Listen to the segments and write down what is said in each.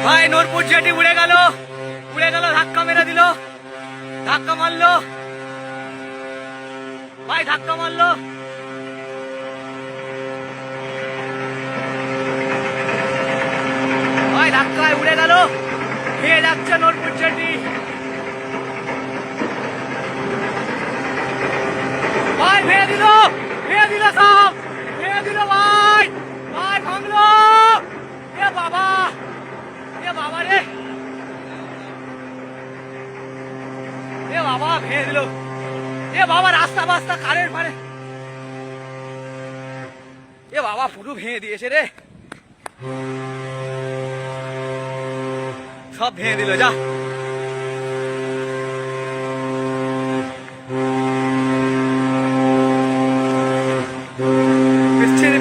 ভাই নূরপুর জেটি উড়ে গেল, ধাক্কা মেরে দিল, ধাক্কা মারলো ভাই, ধাক্কা মারলো ভাই, ধাক্কায় উড়ে গেল, খেয়ে যাচ্ছে নূরপুর জেটি ভাই, ভেঙে দিল সব, ভেঙে দিল ভাই, ভাঙলো, এ বাবা রে, এ বাবা ভেঙে দিল, এ বাবা রাস্তা বাস্তা কারের পারে, এ বাবা পুরো ভেঙে দিয়েছে রে, সব ভেঙে দিল, যা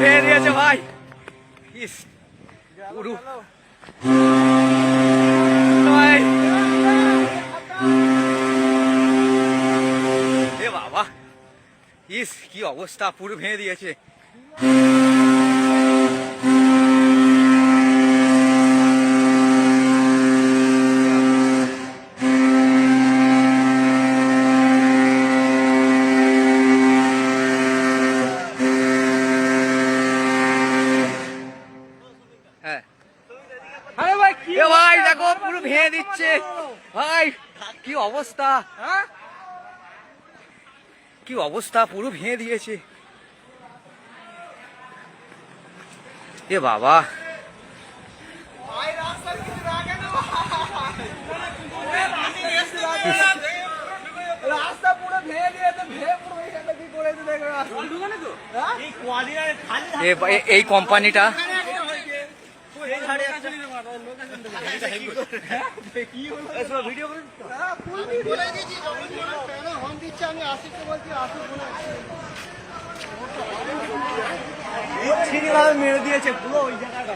ভেঙে দিয়েছে ভাই, পুরো বাবা, কি অবস্থা, পুরো ভেঙে দিয়েছে। হ্যাঁ ভাই দেখো পুরো ভেঙে দিচ্ছে ভাই, কি অবস্থা, কি অবস্থা, পুরো ভেঙে দিয়েছে, এ বাবা এই কোম্পানিটা মেরে দিয়েছে পুরো ওই জায়গাটা।